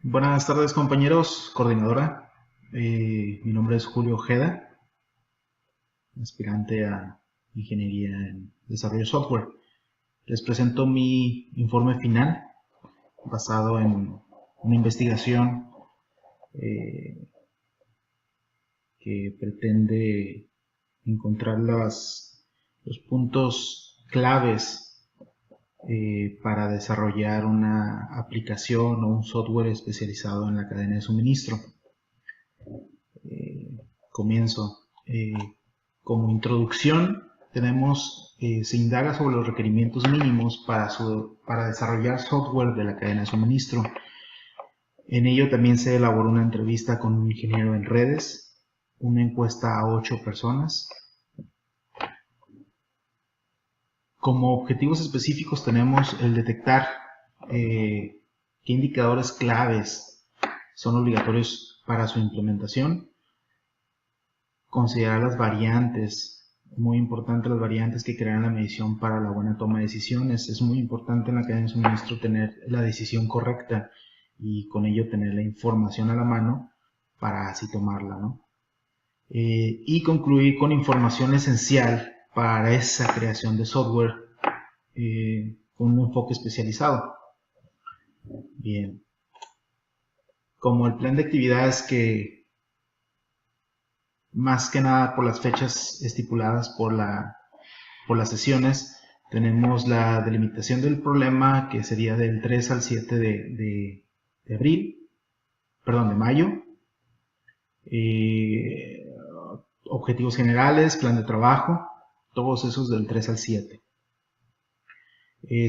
Buenas tardes, compañeros, coordinadora. Mi nombre es Julio Ojeda, aspirante a Ingeniería en Desarrollo Software. Les presento mi informe final basado en una investigación que pretende encontrar los puntos claves para desarrollar una aplicación o un software especializado en la cadena de suministro. Comienzo. Como introducción, se indaga sobre los requerimientos mínimos para desarrollar software de la cadena de suministro. En ello también se elaboró una entrevista con un ingeniero en redes, una encuesta a 8 personas. Como objetivos específicos tenemos el detectar qué indicadores claves son obligatorios para su implementación, considerar las variantes, muy importante las variantes que crean la medición para la buena toma de decisiones. Es muy importante en la cadena de suministro tener la decisión correcta y con ello tener la información a la mano para así tomarla, ¿no? Y concluir con información esencial para esa creación de software con un enfoque especializado. Bien. Como el plan de actividades que más que nada por las fechas estipuladas por las sesiones, tenemos la delimitación del problema que sería del 3 al 7 de mayo, objetivos generales, plan de trabajo, todos esos del 3 al 7.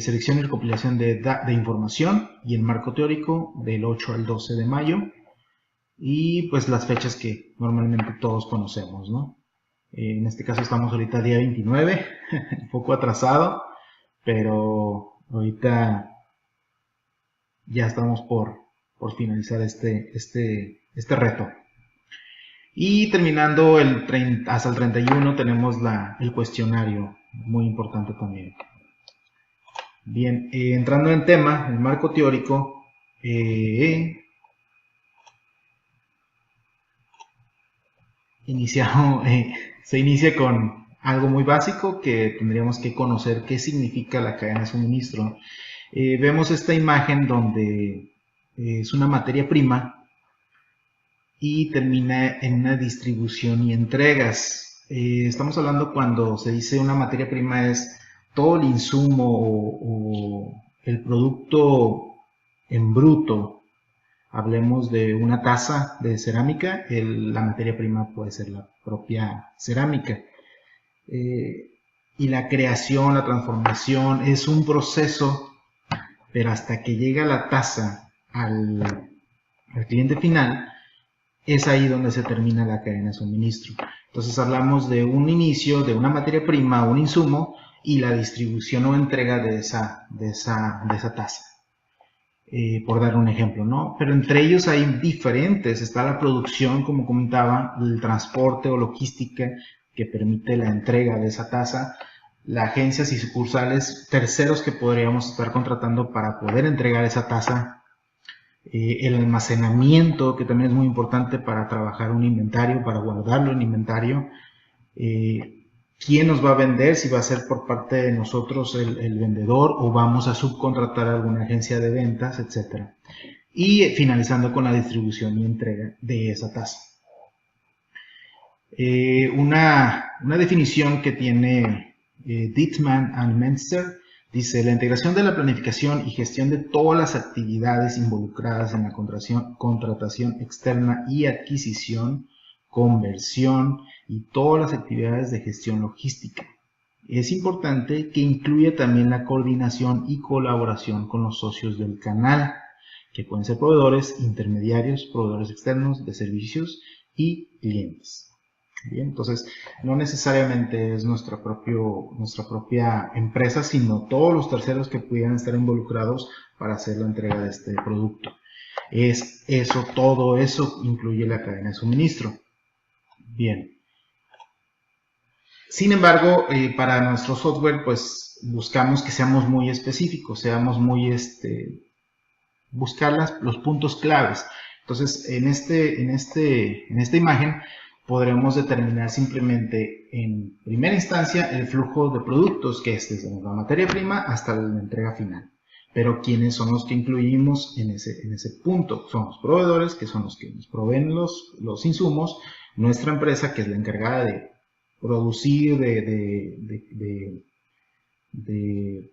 Selección y recopilación de información y el marco teórico del 8 al 12 de mayo. Y pues las fechas que normalmente todos conocemos, ¿no? En este caso estamos ahorita día 29, un poco atrasado, pero ahorita ya estamos por finalizar este reto. Y terminando hasta el 31 tenemos el cuestionario, muy importante también. Bien, entrando en tema, el marco teórico, se inicia con algo muy básico que tendríamos que conocer qué significa la cadena de suministro. Vemos esta imagen donde es una materia prima y termina en una distribución y entregas. Estamos hablando cuando se dice una materia prima es todo el insumo o el producto en bruto. Hablemos de una taza de cerámica, la materia prima puede ser la propia cerámica. Y la creación, la transformación es un proceso, pero hasta que llega la taza al cliente final, es ahí donde se termina la cadena de suministro. Entonces hablamos de un inicio, de una materia prima, un insumo, y la distribución o entrega de esa taza. Por dar un ejemplo, ¿no? Pero entre ellos hay diferentes. Está la producción, como comentaba, el transporte o logística que permite la entrega de esa tasa, las agencias y sucursales, terceros que podríamos estar contratando para poder entregar esa tasa, el almacenamiento, que también es muy importante para trabajar un inventario, para guardarlo en inventario, quién nos va a vender, si va a ser por parte de nosotros el vendedor o vamos a subcontratar a alguna agencia de ventas, etc. Y finalizando con la distribución y entrega de esa tasa. Una definición que tiene Dittman and Menster dice: la integración de la planificación y gestión de todas las actividades involucradas en la contratación externa y adquisición, conversión y todas las actividades de gestión logística. Es importante que incluya también la coordinación y colaboración con los socios del canal, que pueden ser proveedores, intermediarios, proveedores externos de servicios y clientes. Bien, entonces no necesariamente es nuestra propia empresa, sino todos los que pudieran estar involucrados para hacer la entrega de este producto. Todo eso incluye la cadena de suministro. Bien. Sin embargo, para nuestro software, pues buscamos que seamos muy específicos, seamos muy buscar los puntos claves. Entonces, en esta imagen podremos determinar simplemente en primera instancia el flujo de productos, que es desde la materia prima hasta la entrega final. Pero ¿quiénes son los que incluimos en ese punto? Son los proveedores, que son los que nos proveen los insumos, nuestra empresa, que es la encargada de producir, de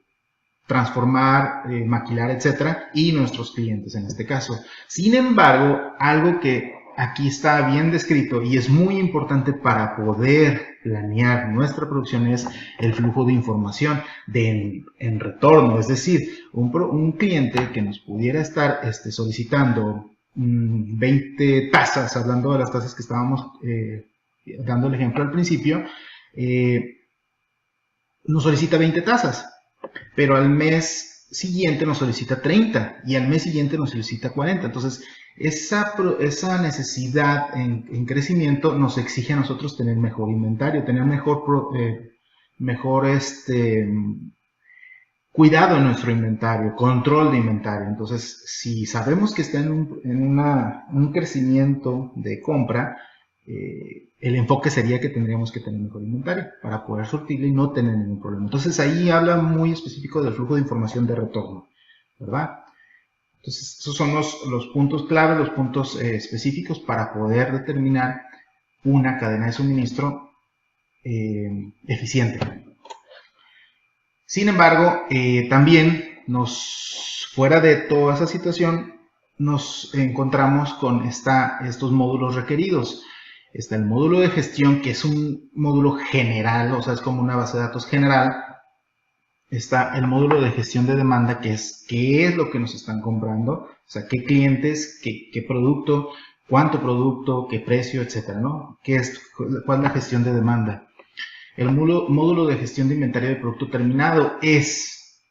transformar, maquilar, etcétera, y nuestros clientes en este caso. Sin embargo, algo que aquí está bien descrito y es muy importante para poder planear nuestra producción es el flujo de información en retorno. Es decir, un cliente que nos pudiera estar solicitando 20 tazas, hablando de las tazas que estábamos dando el ejemplo al principio, nos solicita 20 tazas, pero al mes siguiente nos solicita 30 y al mes siguiente nos solicita 40. Entonces, esa necesidad en crecimiento nos exige a nosotros tener mejor inventario, tener mejor cuidado en nuestro inventario, control de inventario. Entonces, si sabemos que está en un crecimiento de compra, el enfoque sería que tendríamos que tener mejor inventario para poder surtirle y no tener ningún problema. Entonces, ahí habla muy específico del flujo de información de retorno, ¿verdad? Entonces, esos son los puntos clave, los puntos específicos para poder determinar una cadena de suministro eficiente. Sin embargo, también fuera de toda esa situación, nos encontramos con estos módulos requeridos. Está el módulo de gestión, que es un módulo general, o sea, es como una base de datos general. Está el módulo de gestión de demanda, que es qué es lo que nos están comprando, o sea, qué clientes, qué producto, cuánto producto, qué precio, etcétera, ¿no? ¿Cuál es la gestión de demanda? El módulo de gestión de inventario de producto terminado es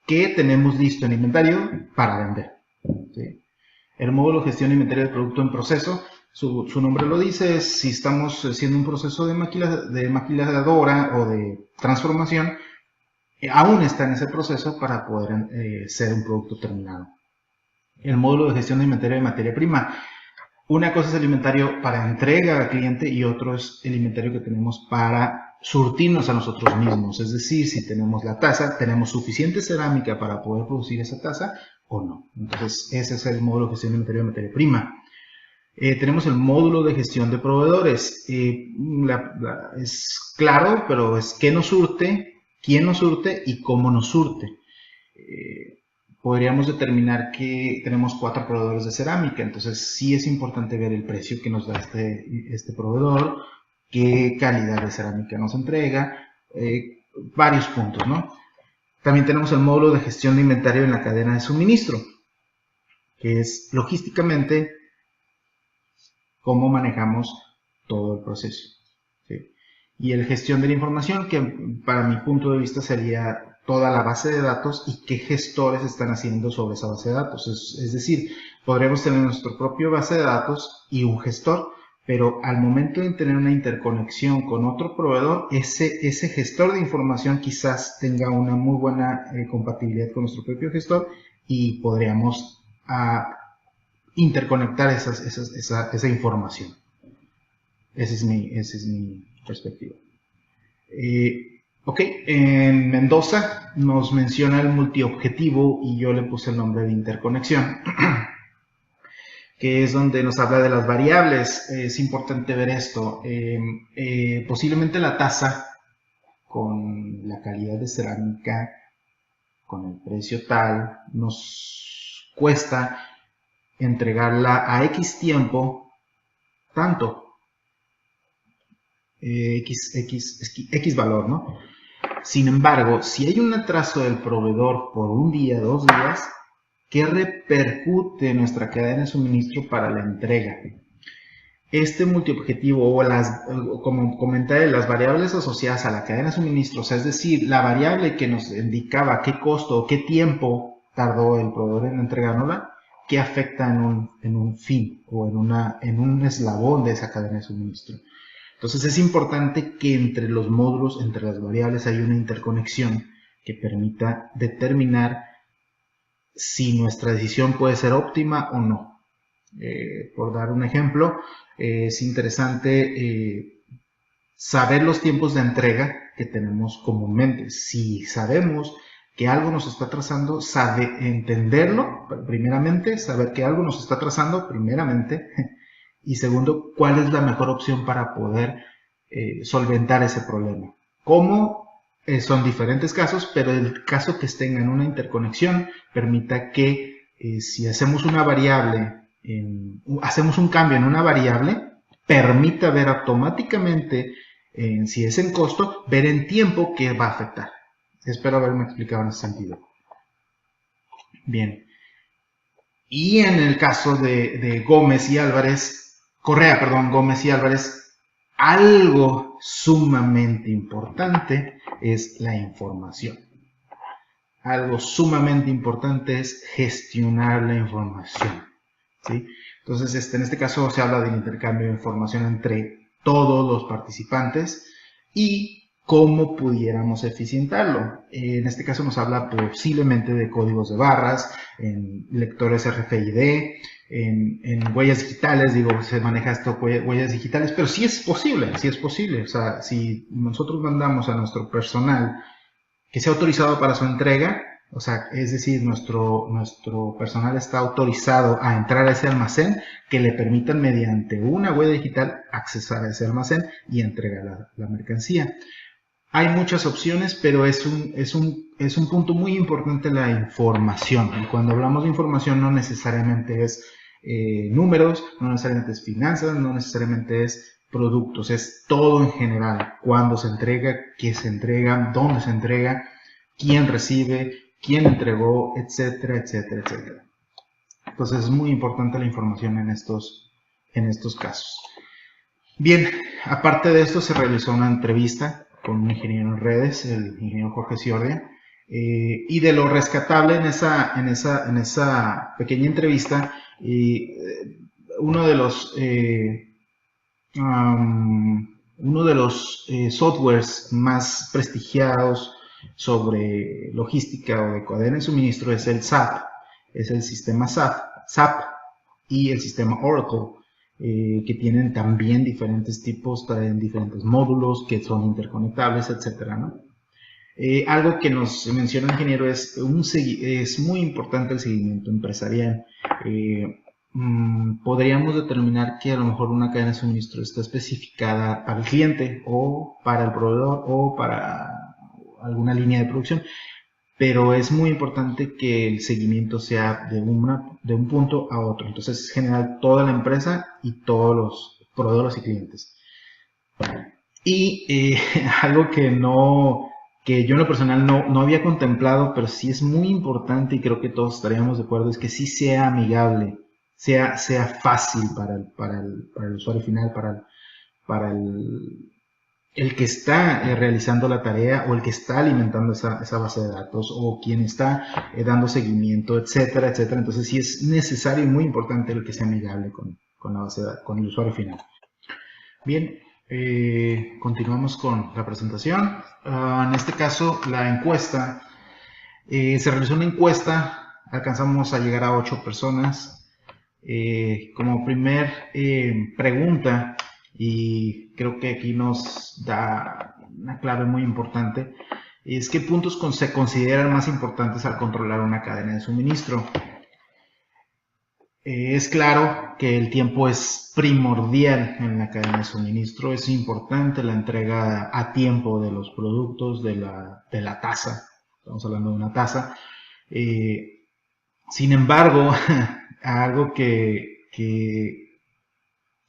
qué tenemos listo en inventario para vender, ¿sí? El módulo de gestión de inventario de producto en proceso, su nombre lo dice, es si estamos haciendo un proceso de maquiladora o de transformación, aún está en ese proceso para poder ser un producto terminado. El módulo de gestión de inventario de materia prima. Una cosa es el inventario para entrega al cliente y otro es el inventario que tenemos para surtirnos a nosotros mismos. Es decir, si tenemos la taza, ¿tenemos suficiente cerámica para poder producir esa taza o no? Entonces, ese es el módulo de gestión de inventario de materia prima. Tenemos el módulo de gestión de proveedores. Es claro, pero es qué nos surte, quién nos surte y cómo nos surte. Podríamos determinar que tenemos 4 proveedores de cerámica, entonces sí es importante ver el precio que nos da este proveedor, qué calidad de cerámica nos entrega, varios puntos, ¿no? También tenemos el módulo de gestión de inventario en la cadena de suministro, que es logísticamente cómo manejamos todo el proceso, ¿sí? Y el gestión de la información, que para mi punto de vista sería toda la base de datos y qué gestores están haciendo sobre esa base de datos. Es decir, podríamos tener nuestro propio base de datos y un gestor, pero al momento de tener una interconexión con otro proveedor, ese gestor de información quizás tenga una muy buena compatibilidad con nuestro propio gestor y podríamos interconectar esa información. Esa es mi perspectiva. Ok, en Mendoza nos menciona el multiobjetivo y yo le puse el nombre de interconexión, que es donde nos habla de las variables. Es importante ver esto. Posiblemente la taza, con la calidad de cerámica, con el precio tal, nos cuesta entregarla a X tiempo, tanto, X valor, ¿no? Sin embargo, si hay un atraso del proveedor por un día, 2 días, ¿qué repercute en nuestra cadena de suministro para la entrega? Este multiobjetivo como comenté, las variables asociadas a la cadena de suministro, o sea, es decir, la variable que nos indicaba qué costo o qué tiempo tardó el proveedor en entregárnosla, ¿qué afecta en un fin o en un eslabón de esa cadena de suministro? Entonces es importante que entre los módulos, entre las variables, hay una interconexión que permita determinar si nuestra decisión puede ser óptima o no. Por dar un ejemplo, es interesante saber los tiempos de entrega que tenemos comúnmente. Si sabemos que algo nos está atrasando, entenderlo primeramente, saber que algo nos está atrasando primeramente, y segundo, cuál es la mejor opción para poder solventar ese problema. ¿Cómo? Son diferentes casos, pero el caso que estén en una interconexión permita que si hacemos una variable, hacemos un cambio en una variable, permita ver automáticamente, si es en costo, ver en tiempo qué va a afectar. Espero haberme explicado en ese sentido. Bien. Y en el caso de Gómez y Álvarez, Gómez y Álvarez, algo sumamente importante es la información. Algo sumamente importante es gestionar la información, ¿sí? Entonces, en este caso se habla del intercambio de información entre todos los participantes y cómo pudiéramos eficientarlo. En este caso nos habla posiblemente de códigos de barras, en lectores RFID, en huellas digitales, se maneja esto, huellas digitales, pero sí es posible. O sea, si nosotros mandamos a nuestro personal que sea autorizado para su entrega, o sea, es decir, nuestro personal está autorizado a entrar a ese almacén, que le permitan mediante una huella digital accesar a ese almacén y entregar la mercancía. Hay muchas opciones, pero es un punto muy importante la información. Y cuando hablamos de información no necesariamente es números, no necesariamente es finanzas, no necesariamente es productos, es todo en general. Cuándo se entrega, qué se entrega, dónde se entrega, quién recibe, quién entregó, etcétera, etcétera, etcétera. Entonces es muy importante la información en estos casos. Bien, aparte de esto se realizó una entrevista con un ingeniero en redes, el ingeniero Jorge Ciordia, y de lo rescatable en esa pequeña entrevista, uno de los softwares más prestigiados sobre logística o de cadena de suministro es el SAP, es el sistema SAP y el sistema Oracle, que tienen también diferentes tipos, traen diferentes módulos que son interconectables, etcétera, ¿no? Algo que nos menciona el ingeniero es muy importante el seguimiento empresarial. Podríamos determinar que a lo mejor una cadena de suministro está especificada para el cliente o para el proveedor o para alguna línea de producción, pero es muy importante que el seguimiento sea de un punto a otro. Entonces, general toda la empresa y todos los proveedores y clientes. Y algo que yo en lo personal no había contemplado, pero sí es muy importante y creo que todos estaríamos de acuerdo, es que sí sea amigable, sea fácil para el usuario final, para el que está realizando la tarea o el que está alimentando esa base de datos o quien está dando seguimiento, etcétera, etcétera. Entonces sí es necesario y muy importante el que sea amigable con la base de datos, con el usuario final. Bien, continuamos con la presentación. En este caso, la encuesta, se realizó una encuesta, alcanzamos a llegar a 8 personas. Como primer pregunta, y creo que aquí nos da una clave muy importante, es qué puntos se consideran más importantes al controlar una cadena de suministro. Es claro que el tiempo es primordial en la cadena de suministro, es importante la entrega a tiempo de los productos, de la tasa, estamos hablando de una tasa. Sin embargo, algo que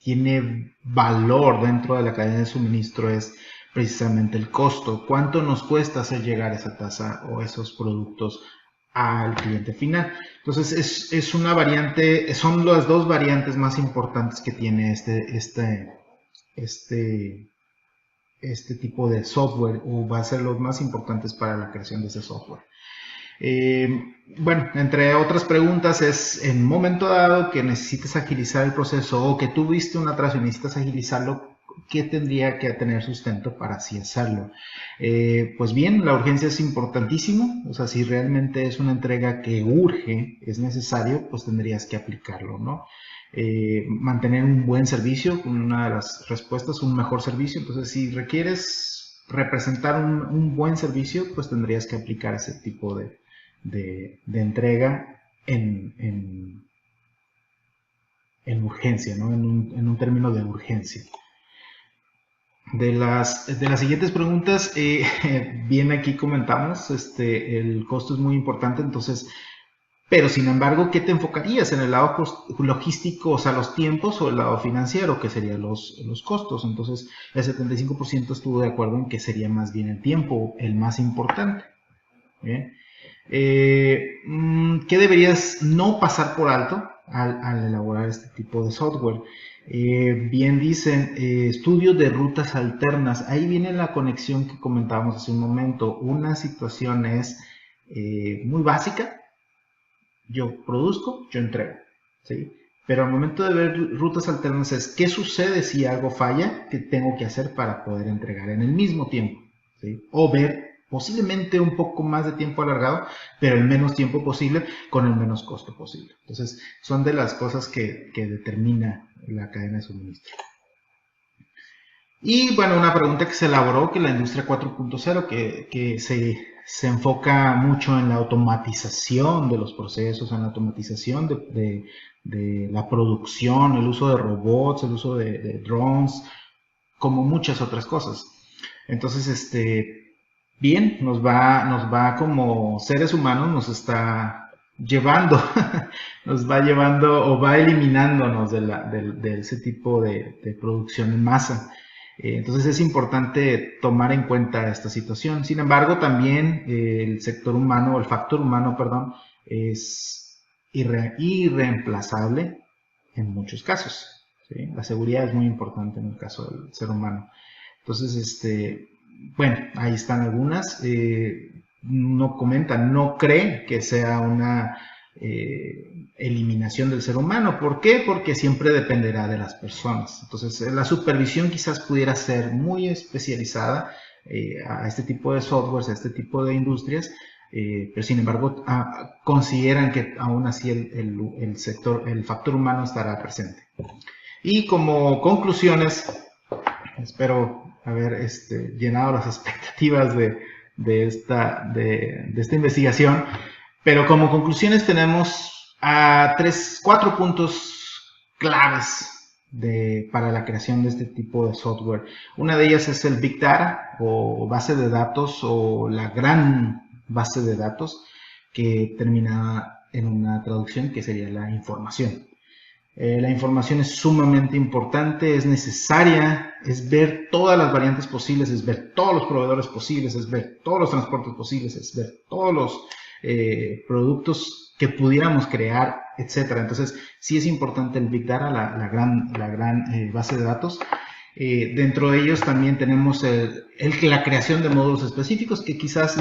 tiene valor dentro de la cadena de suministro es precisamente el costo. ¿Cuánto nos cuesta hacer llegar esa tasa o esos productos al cliente final? Entonces es una variante, son las dos variantes más importantes que tiene este tipo de software, o va a ser los más importantes para la creación de ese software. Bueno, entre otras preguntas es, en un momento dado que necesites agilizar el proceso o que tuviste un atraso y necesitas agilizarlo, ¿qué tendría que tener sustento para así hacerlo? Pues bien, la urgencia es importantísimo, o sea, si realmente es una entrega que urge, es necesario, pues tendrías que aplicarlo, ¿no? Mantener un buen servicio, una de las respuestas, un mejor servicio. Entonces, si requieres representar un buen servicio, pues tendrías que aplicar ese tipo de entrega en urgencia, ¿no? En un término de urgencia. De las siguientes preguntas, bien aquí comentamos, el costo es muy importante, entonces, pero sin embargo, ¿qué te enfocarías? ¿En el lado logístico, o sea, los tiempos, o el lado financiero, que serían los costos? Entonces, el 75% estuvo de acuerdo en que sería más bien el tiempo el más importante. ¿Bien? ¿Qué deberías no pasar por alto al elaborar este tipo de software? Bien dicen, estudio de rutas alternas. Ahí viene la conexión que comentábamos hace un momento. Una situación es muy básica. Yo produzco, yo entrego, ¿sí? Pero al momento de ver rutas alternas es ¿qué sucede si algo falla? ¿Qué tengo que hacer para poder entregar en el mismo tiempo? ¿Sí? O ver posiblemente un poco más de tiempo alargado, pero el menos tiempo posible con el menos costo posible. Entonces, son de las cosas que determina la cadena de suministro. Y bueno, una pregunta que se elaboró, que la industria 4.0, que se enfoca mucho en la automatización de los procesos, en la automatización de la producción, el uso de robots, el uso de drones, como muchas otras cosas. Entonces, bien, nos va como seres humanos, nos está llevando, nos va llevando o va eliminándonos de ese tipo de producción en masa. Entonces es importante tomar en cuenta esta situación. Sin embargo, también el sector humano, el factor humano, perdón, es irreemplazable en muchos casos, ¿sí? La seguridad es muy importante en el caso del ser humano. Entonces, bueno, ahí están algunas. No comenta, no cree que sea una eliminación del ser humano. ¿Por qué? Porque siempre dependerá de las personas. Entonces, la supervisión quizás pudiera ser muy especializada a este tipo de softwares, a este tipo de industrias, pero sin embargo consideran que aún así el sector, el factor humano estará presente. Y como conclusiones, espero haber llenado las expectativas de esta investigación, pero como conclusiones tenemos cuatro puntos claves para la creación de este tipo de software. Una de ellas es el Big Data, o base de datos, o la gran base de datos, que termina en una traducción que sería la información. La información es sumamente importante, es necesaria, es ver todas las variantes posibles, es ver todos los proveedores posibles, es ver todos los transportes posibles, es ver todos los productos que pudiéramos crear, etcétera. Entonces, sí es importante el Big Data, la gran base de datos. Dentro de ellos también tenemos la creación de módulos específicos, que quizás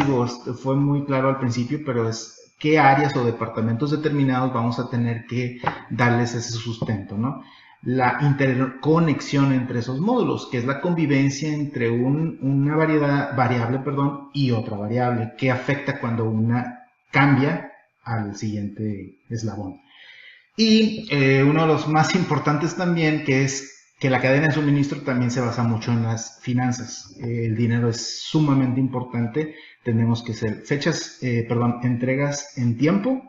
fue muy claro al principio, pero es qué áreas o departamentos determinados vamos a tener que darles ese sustento, ¿no? La interconexión entre esos módulos, que es la convivencia entre una variable y otra variable, que afecta cuando una cambia al siguiente eslabón. Y uno de los más importantes también, que es que la cadena de suministro también se basa mucho en las finanzas. El dinero es sumamente importante. Tenemos que ser entregas en tiempo,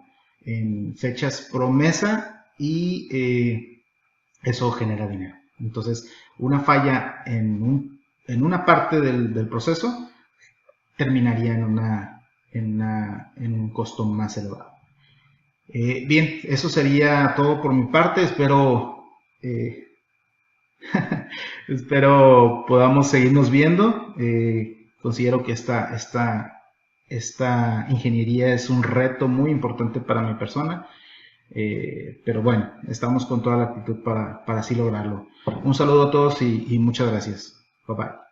en fechas promesa, y eso genera dinero. Entonces, una falla en una parte del proceso terminaría en un costo más elevado. Bien, eso sería todo por mi parte. Espero podamos seguirnos viendo. Considero que esta ingeniería es un reto muy importante para mi persona, pero bueno, estamos con toda la actitud para así lograrlo. Un saludo a todos y muchas gracias. Bye bye.